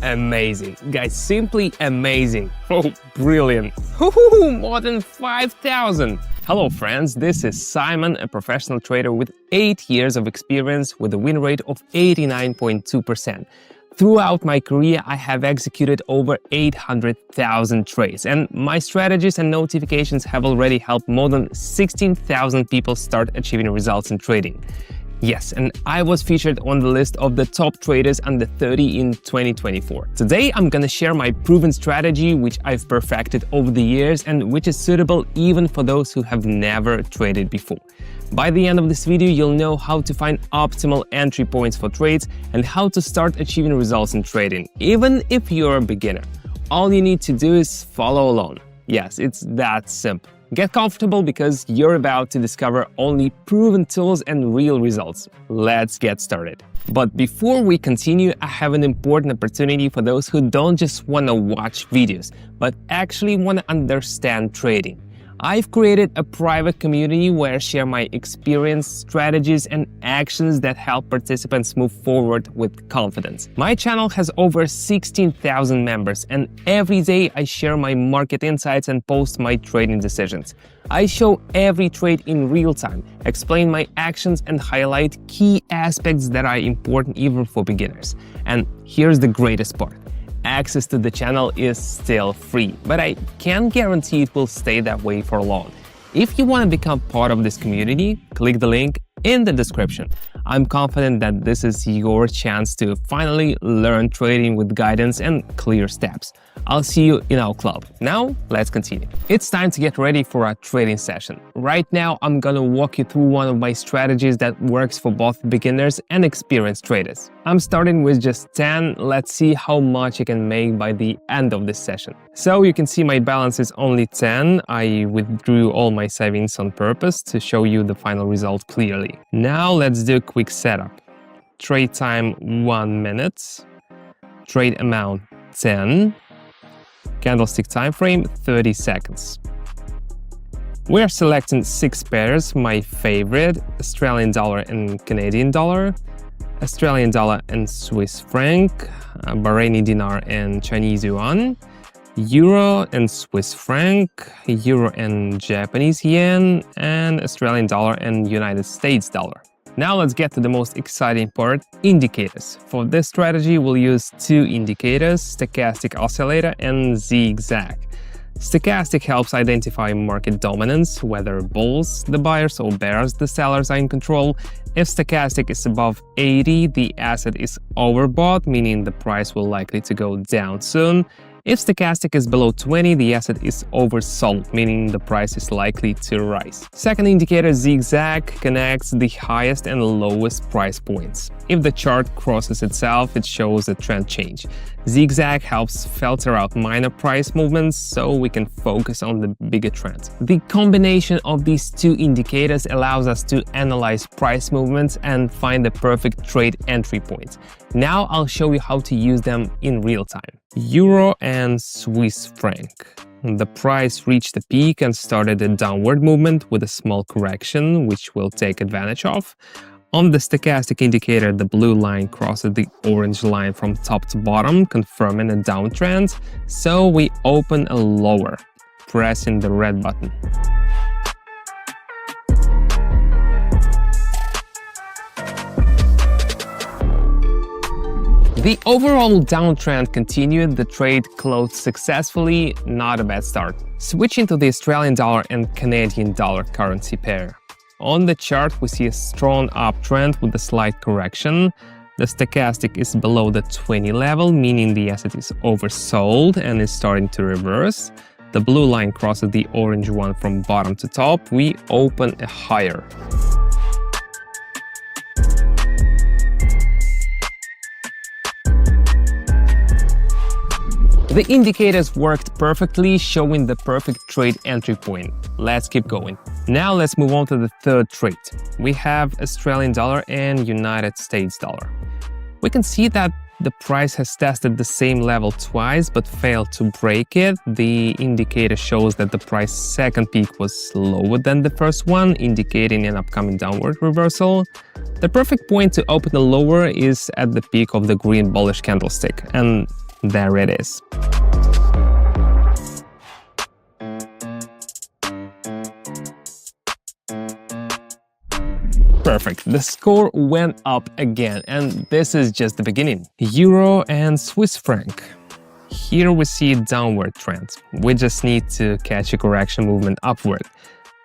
amazing. Guys, simply amazing. Oh, brilliant. Woohoo, more than 5,000. Hello friends, this is Simon, a professional trader with 8 years of experience with a win rate of 89.2%. Throughout my career, I have executed over 800,000 trades, and my strategies and notifications have already helped more than 16,000 people start achieving results in trading. Yes, and I was featured on the list of the top traders under 30 in 2024. Today, I'm gonna share my proven strategy, which I've perfected over the years and which is suitable even for those who have never traded before. By the end of this video, you'll know how to find optimal entry points for trades and how to start achieving results in trading, even if you're a beginner. All you need to do is follow along. Yes, it's that simple. Get comfortable because you're about to discover only proven tools and real results. Let's get started. But before we continue, I have an important opportunity for those who don't just want to watch videos, but actually want to understand trading. I've created a private community where I share my experience, strategies, and actions that help participants move forward with confidence. My channel has over 16,000 members, and every day I share my market insights and post my trading decisions. I show every trade in real time, explain my actions, and highlight key aspects that are important even for beginners. And here's the greatest part. Access to the channel is still free, but I can't guarantee it will stay that way for long. If you want to become part of this community, click the link in the description. I'm confident that this is your chance to finally learn trading with guidance and clear steps. I'll see you in our club. Now, let's continue. It's time to get ready for a trading session. Right now, I'm gonna walk you through one of my strategies that works for both beginners and experienced traders. I'm starting with just 10. Let's see how much I can make by the end of this session. So you can see my balance is only 10. I withdrew all my savings on purpose to show you the final result clearly. Now let's do a quick setup. Trade time 1 minute. Trade amount 10. Candlestick time frame 30 seconds. We are selecting 6 pairs, my favorite: Australian dollar and Canadian dollar, Australian dollar and Swiss franc, Bahraini dinar and Chinese yuan, Euro and Swiss franc, Euro and Japanese yen, and Australian dollar and United States dollar. Now let's get to the most exciting part, indicators. For this strategy, we'll use 2 indicators, stochastic oscillator and zigzag. Stochastic helps identify market dominance, whether bulls, the buyers, or bears, the sellers, are in control. If stochastic is above 80, the asset is overbought, meaning the price will likely to go down soon. If stochastic is below 20, the asset is oversold, meaning the price is likely to rise. Second indicator, zigzag, connects the highest and lowest price points. If the chart crosses itself, it shows a trend change. Zigzag helps filter out minor price movements so we can focus on the bigger trends. The combination of these 2 indicators allows us to analyze price movements and find the perfect trade entry point. Now I'll show you how to use them in real time. Euro and Swiss franc. The price reached a peak and started a downward movement with a small correction, which we'll take advantage of. On the stochastic indicator, the blue line crosses the orange line from top to bottom, confirming a downtrend, so we open a lower, pressing the red button. The overall downtrend continued, the trade closed successfully, not a bad start. Switching to the Australian dollar and Canadian dollar currency pair. On the chart, we see a strong uptrend with a slight correction. The stochastic is below the 20 level, meaning the asset is oversold and is starting to reverse. The blue line crosses the orange one from bottom to top. We open a higher. The indicators worked perfectly, showing the perfect trade entry point. Let's keep going. Now let's move on to the third trade. We have Australian dollar and United States dollar. We can see that the price has tested the same level twice but failed to break it. The indicator shows that the price second peak was lower than the first one, indicating an upcoming downward reversal. The perfect point to open the lower is at the peak of the green bullish candlestick, and There it is. Perfect. The score went up again, and this is just the beginning. Euro and Swiss franc. Here we see a downward trend. We just need to catch a correction movement upward.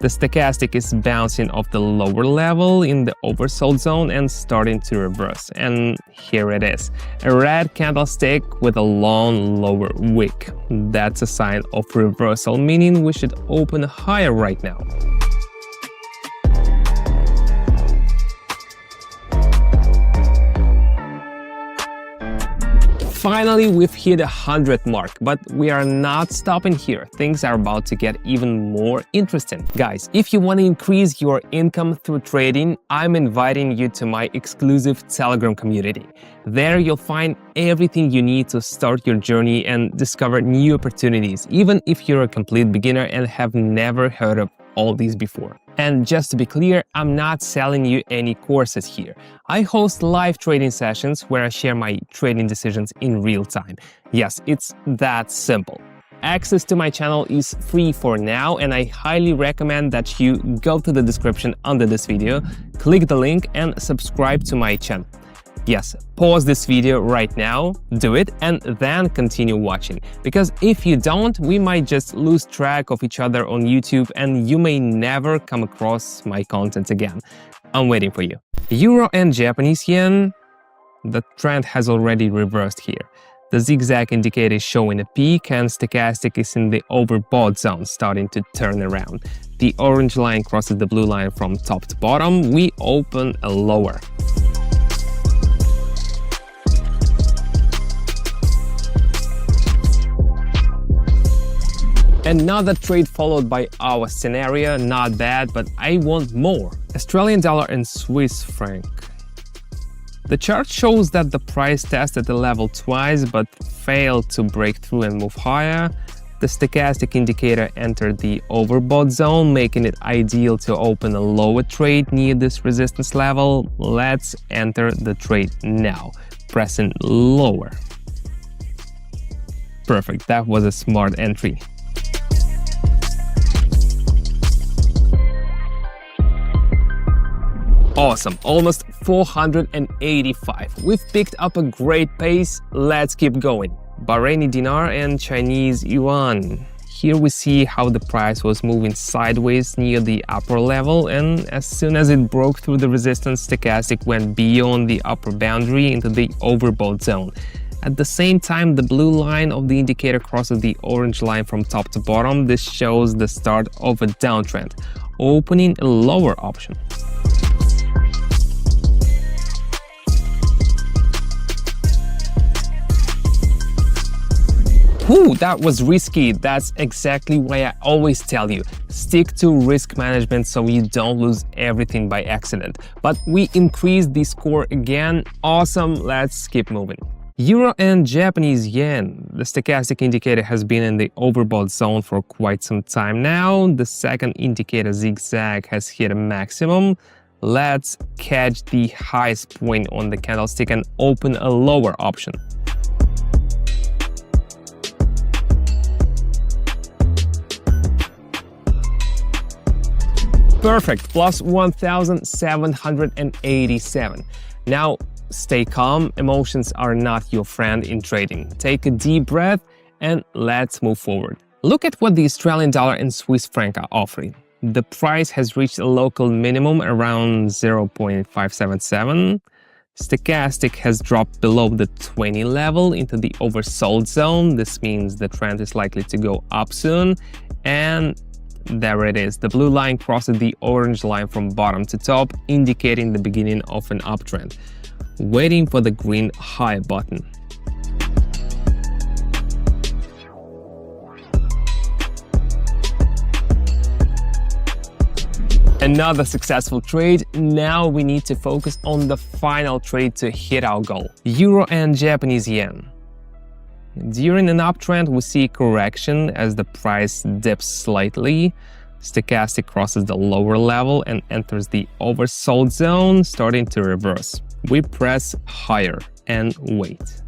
The stochastic is bouncing off the lower level in the oversold zone and starting to reverse. And here it is, a red candlestick with a long lower wick. That's a sign of reversal, meaning we should open higher right now. Finally, we've hit 100 mark, but we are not stopping here. Things are about to get even more interesting. Guys, if you want to increase your income through trading, I'm inviting you to my exclusive Telegram community. There you'll find everything you need to start your journey and discover new opportunities, even if you're a complete beginner and have never heard of all these before. And just to be clear, I'm not selling you any courses here. I host live trading sessions where I share my trading decisions in real time. Yes, it's that simple. Access to my channel is free for now, and I highly recommend that you go to the description under this video, click the link and subscribe to my channel. Yes, pause this video right now, do it, and then continue watching. Because if you don't, we might just lose track of each other on YouTube and you may never come across my content again. I'm waiting for you. Euro and Japanese yen. The trend has already reversed here. The zigzag indicator is showing a peak and stochastic is in the overbought zone, starting to turn around. The orange line crosses the blue line from top to bottom. We open a lower. Another trade followed by our scenario, not bad, but I want more. Australian dollar and Swiss franc. The chart shows that the price tested the level twice but failed to break through and move higher. The stochastic indicator entered the overbought zone, making it ideal to open a lower trade near this resistance level. Let's enter the trade now, pressing lower. Perfect, that was a smart entry. Awesome, almost 485. We've picked up a great pace, let's keep going. Bahraini dinar and Chinese yuan. Here we see how the price was moving sideways near the upper level, and as soon as it broke through the resistance, stochastic went beyond the upper boundary into the overbought zone. At the same time, the blue line of the indicator crosses the orange line from top to bottom. This shows the start of a downtrend, opening a lower option. Whew, that was risky. That's exactly why I always tell you, stick to risk management so you don't lose everything by accident. But we increased the score again. Awesome, let's keep moving. Euro and Japanese yen. The stochastic indicator has been in the overbought zone for quite some time now. The second indicator zigzag has hit a maximum. Let's catch the highest point on the candlestick and open a lower option. Perfect, plus 1,787. Now, stay calm, emotions are not your friend in trading. Take a deep breath and let's move forward. Look at what the Australian dollar and Swiss franc are offering. The price has reached a local minimum around 0.577. Stochastic has dropped below the 20 level into the oversold zone. This means the trend is likely to go up soon. And there it is. The blue line crosses the orange line from bottom to top, indicating the beginning of an uptrend. Waiting for the green high button. Another successful trade. Now we need to focus on the final trade to hit our goal. Euro and Japanese yen. During an uptrend, we see correction as the price dips slightly. Stochastic crosses the lower level and enters the oversold zone, starting to reverse. We press higher and wait.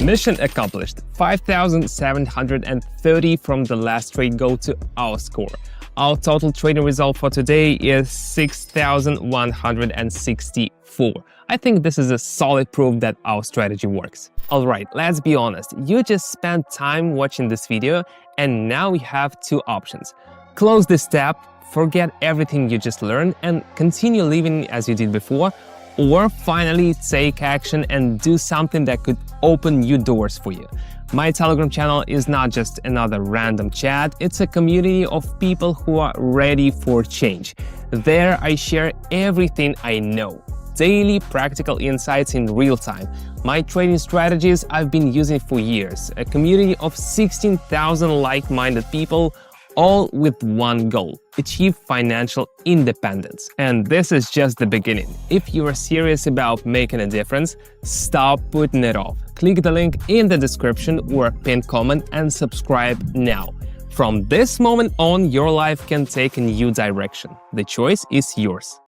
Mission accomplished. 5,730 from the last trade go to our score. Our total trading result for today is 6,164. I think this is a solid proof that our strategy works. Alright, let's be honest. You just spent time watching this video and now we have two options. Close this tab, forget everything you just learned and continue living as you did before, or finally take action and do something that could open new doors for you. My Telegram channel is not just another random chat, it's a community of people who are ready for change. There I share everything I know. Daily practical insights in real time. My trading strategies I've been using for years. A community of 16,000 like-minded people, all with one goal: achieve financial independence. And this is just the beginning. If you are serious about making a difference, stop putting it off. Click the link in the description or pinned comment and subscribe now. From this moment on, your life can take a new direction. The choice is yours.